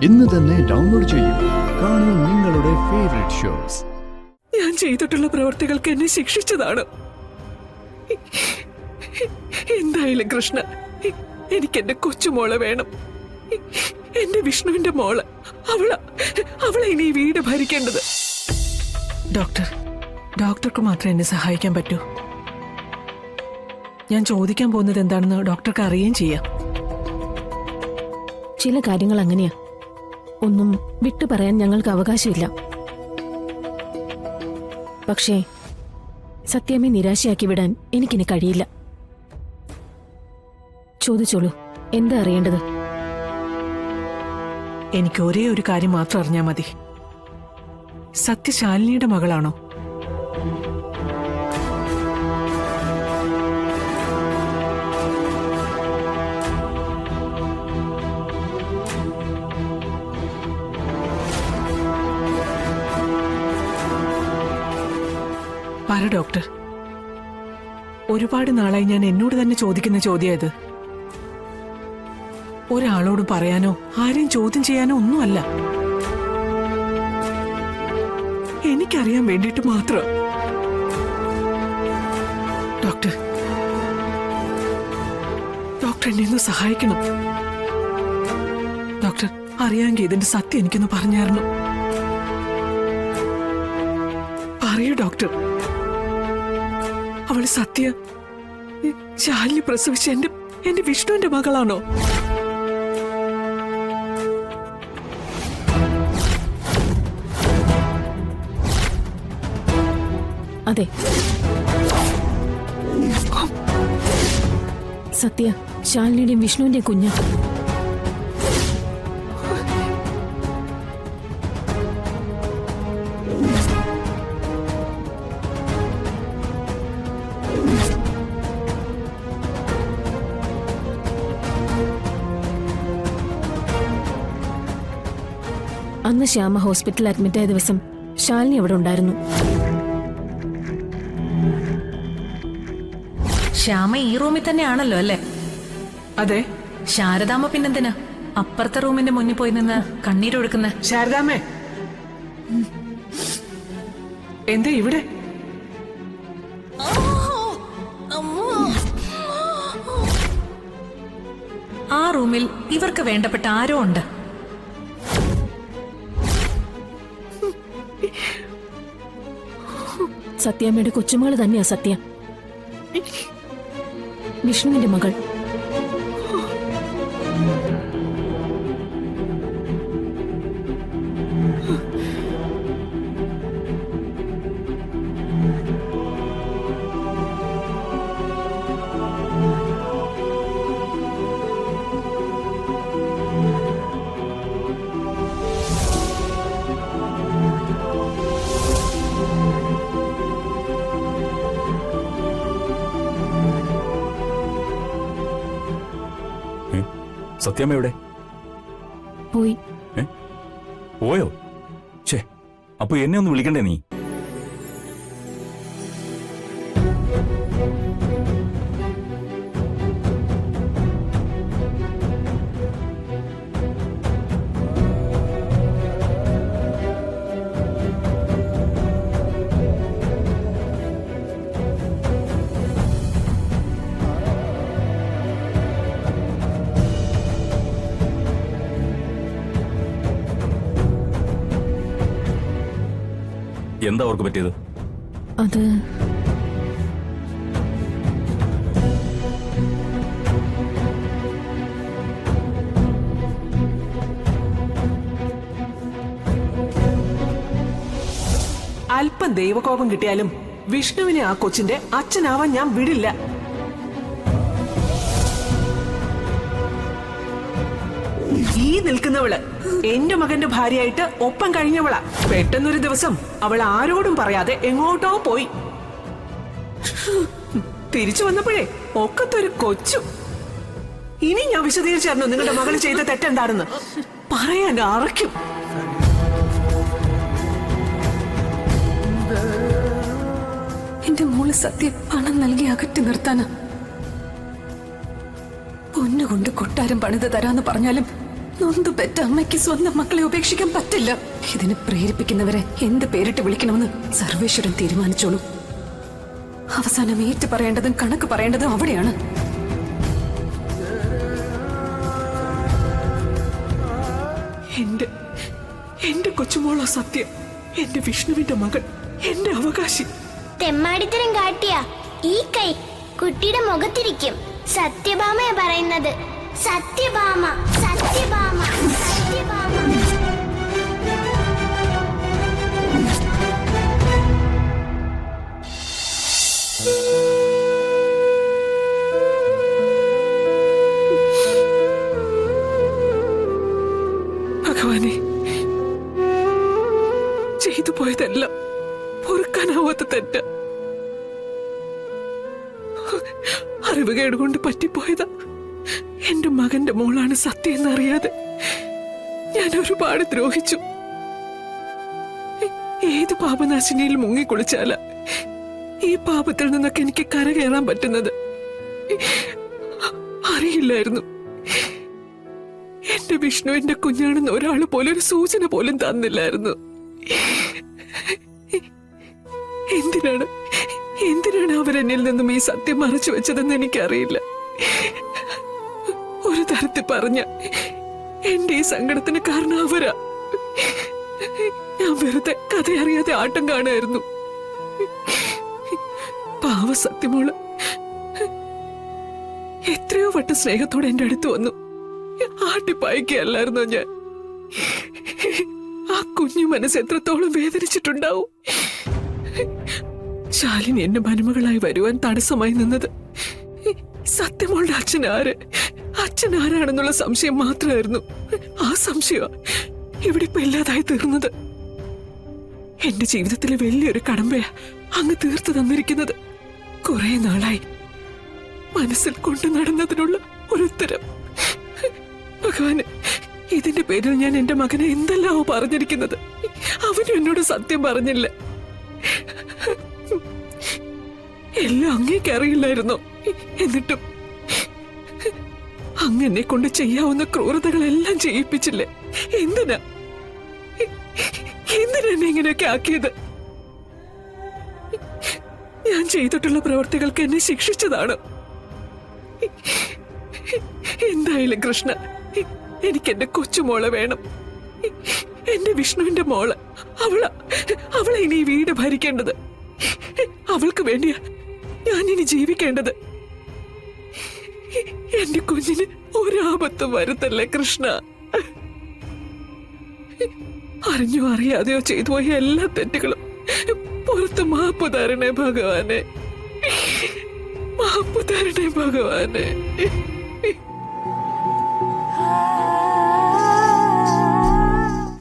ഇന്ന് തന്നെ ഡൗൺലോഡ് ചെയ്യൂ. കാണൂ നിങ്ങളുടെ ഫേവറേറ്റ് ഷോസ്. ഞാൻ ചെയ്തിട്ടുള്ള പ്രവൃത്തികൾക്ക് എന്നെ ശിക്ഷിച്ചതാണ്. എന്തായാലും കൃഷ്ണ, എനിക്ക് എന്റെ കൊച്ചുമോളെ വേണം. എന്റെ വിഷ്ണുവിന്റെ മോള്. അവളെ ഇനി ഈ വീട് ഭരിക്കേണ്ടത്. ഡോക്ടർക്ക് മാത്രമേ എന്നെ സഹായിക്കാൻ പറ്റൂ. ഞാൻ ചോദിക്കാൻ പോകുന്നത് എന്താണെന്ന് ഡോക്ടർക്ക് അറിയുകയും ചെയ്യാം. ചില കാര്യങ്ങൾ അങ്ങനെയാ. ഒന്നും വിട്ടു പറയാൻ ഞങ്ങൾക്ക് അവകാശമില്ല. പക്ഷേ സത്യമേ നിരാശയാക്കി വിടാൻ എനിക്കിനി കഴിയില്ല. ചോദിച്ചോളൂ, എന്താ അറിയേണ്ടത്? എനിക്ക് ഒരേ ഒരു കാര്യം മാത്രം അറിഞ്ഞാൽ മതി. സത്യശാലിനിയുടെ മകളാണോ? പറ ഡോക്ടർ. ഒരുപാട് നാളായി ഞാൻ എന്നോട് തന്നെ ചോദിക്കുന്ന ചോദ്യം ഇത്. ഒരാളോട് പറയാനോ ആരെയും ചോദ്യം ചെയ്യാനോ ഒന്നുമല്ല. എനിക്കറിയാൻ വേണ്ടിയിട്ട് മാത്രം. ഡോക്ടർ എന്നെ ഒന്ന് സഹായിക്കണം. ഡോക്ടർ, അറിയാമെങ്കിൽ ഇതിന്റെ സത്യം എനിക്കൊന്ന് പറഞ്ഞായിരുന്നു. പറയൂ ഡോക്ടർ. അവള് സത്യ ശാലിനി പ്രസവിച്ച എന്റെ വിഷ്ണുവിന്റെ മകളാണോ? അതെ, സത്യ ശാലിനിയുടെയും വിഷ്ണുവിന്റെയും കുഞ്ഞ്. അന്ന് ശ്യാമ ഹോസ്പിറ്റലിൽ അഡ്മിറ്റ് ആയ ദിവസം ശാലിനി അവിടെ ഉണ്ടായിരുന്നു. ശ്യാമ ഈ റൂമിൽ തന്നെയാണല്ലോ അല്ലേ? അതെ. ശാരദാമ്മ പിന്നെന്തിനാ അപ്പുറത്തെ റൂമിന്റെ മുന്നിൽ പോയി നിന്ന് കണ്ണീരൊഴുക്കുന്ന? ശാരദാമ്മേ, എന്താ ഇവിടെ? ആ റൂമിൽ ഇവർക്ക് വേണ്ടപ്പെട്ട ആരോ ഉണ്ട്. സത്യാമ്മയുടെ കൊച്ചുമകള് തന്നെയാ സത്യ, വിഷ്ണുവിന്റെ മകൾ. സത്യാമ്മ എവിടെ? പോയി. പോയോ? ഛേ, അപ്പൊ എന്നെ ഒന്ന് വിളിക്കണ്ടേ നീ? എന്താ അവർക്ക് പറ്റിയത്? അത് അല്പം ദൈവകോപം കിട്ടിയാലും വിഷ്ണുവിനെ ആ കൊച്ചിന്റെ അച്ഛനാവാൻ ഞാൻ വിടില്ല. ഈ നിൽക്കുന്നവള് എന്റെ മകന്റെ ഭാര്യയായിട്ട് ഒപ്പം കഴിഞ്ഞവളാ. പെട്ടെന്നൊരു ദിവസം അവൾ ആരോടും പറയാതെ എങ്ങോട്ടോ പോയി. തിരിച്ചു വന്നപ്പോഴേ ഒക്കത്തൊരു കൊച്ചു. ഇനി ഞാൻ വിശദീകരിച്ചായിരുന്നു നിങ്ങളുടെ മകൾ ചെയ്ത തെറ്റെന്താണെന്ന്. പറയാൻ അറയ്ക്കും. എന്റെ മോള് സത്യം പണം നൽകി അകറ്റി നിർത്താനാ. പൊന്നുകൊണ്ട് കൊട്ടാരം പണിത് തരാന്ന് പറഞ്ഞാലും നൊന്തു പെറ്റ അമ്മയ്ക്ക് സ്വന്തം മക്കളെ ഉപേക്ഷിക്കാൻ പറ്റില്ല. ഇതിനെ പ്രേരിപ്പിക്കുന്നവരെ എന്ത് പേരിട്ട് വിളിക്കണമെന്ന് സർവേശ്വരൻ തീരുമാനിച്ചോളൂ. അവസാനം ഏറ്റു പറയേണ്ടതും കണക്ക് പറയേണ്ടതും അവിടെയാണ്. എന്റെ കൊച്ചുമോള സത്യം, എന്റെ വിഷ്ണുവിന്റെ മകൾ, എന്റെ അവകാശി. തെമ്മാടിത്തരം കാട്ടിയ ഈ കൈ കുട്ടിയുടെ മുഖത്തിരിക്കും. സത്യഭാമയാ പറയുന്നത്. സത്യഭാമ, സത്യഭാമ, സത്യഭാമ. ഭഗവാനെ, ചെയ്തു പോയതെല്ലാം പൊറുക്കാനാവാത്ത തെറ്റ്. അറിവുകേട് കൊണ്ട് പറ്റിപ്പോയതാ. എന്റെ മകന്റെ മോളാണ് സത്യം എന്നറിയാതെ ഞാൻ ഒരുപാട് ദ്രോഹിച്ചു. ഏത് പാപനാശിനിയിൽ മുങ്ങിക്കുളിച്ചാല ഈ പാപത്തിൽ നിന്നൊക്കെ എനിക്ക് കരകയറാൻ പറ്റുന്നത്? അറിയില്ലായിരുന്നു. എന്റെ വിഷ്ണു എന്റെ കുഞ്ഞാണെന്ന് ഒരാൾ പോലും ഒരു സൂചന പോലും തന്നില്ലായിരുന്നു. എന്തിനാണ് അവരെന്നിൽ നിന്നും ഈ സത്യം മറച്ചു വെച്ചതെന്ന് എനിക്കറിയില്ല. ഒരു തരത്തിൽ പറഞ്ഞ എന്റെ ഈ സങ്കടത്തിന് കാരണം അവരാ. ഞാൻ വെറുതെ കഥയറിയാതെ ആട്ടം കാണുമായിരുന്നു. പാവ സത്യമോള് എത്രയോ വട്ടം സ്നേഹത്തോടെ എന്റെ അടുത്ത് വന്നു. ആട്ടിപ്പായിക്കല്ലായിരുന്നോ ഞാൻ? ആ കുഞ്ഞു മനസ്സ് എത്രത്തോളം വേദനിച്ചിട്ടുണ്ടാവും. ശാലിനി എന്റെ മരുമകളായി വരുവാൻ തടസ്സമായി നിന്നത് സത്യമോളുടെ അച്ഛൻ ആരാണെന്നുള്ള സംശയം മാത്രമായിരുന്നു. ആ സംശയം ഇവിടെ ഇപ്പൊ ഇല്ലാതായി തീർന്നത്. എന്റെ ജീവിതത്തിലെ വലിയൊരു കടമ്പയാ അങ്ങ് തീർത്തു തന്നിരിക്കുന്നത്. കുറെ നാളായി മനസ്സിൽ കൊണ്ടു നടന്നതിനുള്ള ഒരു ഉത്തരം. ഭഗവാന്, ഇതിന്റെ പേരിൽ ഞാൻ എന്റെ മകനെ എന്തെല്ലാമോ പറഞ്ഞിരിക്കുന്നത്. അവനും എന്നോട് സത്യം പറഞ്ഞില്ല. എല്ലാം അങ്ങേക്ക് അറിയില്ലായിരുന്നോ? എന്നിട്ടും അങ്ങനെ കൊണ്ട് ചെയ്യാവുന്ന ക്രൂരതകളെല്ലാം ചെയ്യിപ്പിച്ചില്ലേ? എന്തിനാ എന്നെ ഇങ്ങനെയൊക്കെ ആക്കിയത്? ഞാൻ ചെയ്തിട്ടുള്ള പ്രവൃത്തികൾക്ക് എന്നെ ശിക്ഷിച്ചതാണ്. എന്തായാലും കൃഷ്ണ, എനിക്ക് എന്റെ കൊച്ചുമോളെ വേണം. എന്റെ വിഷ്ണുവിന്റെ മോള്. അവളെ ഇനി ഈ വീട് ഭരിക്കേണ്ടത്. അവൾക്ക് വേണ്ടിയാ ഞാൻ ഇനി ജീവിക്കേണ്ടത്. എന്റെ കുഞ്ഞിന് ഒരാപത്തും വരുത്തല്ലേ കൃഷ്ണ. അറിഞ്ഞോ അറിയാതെയോ ചെയ്തു പോയ എല്ലാ തെറ്റുകളും പുറത്ത് മാപ്പ് തരണേ ഭഗവാനെ, മാപ്പ് തരണേ ഭഗവാനെ.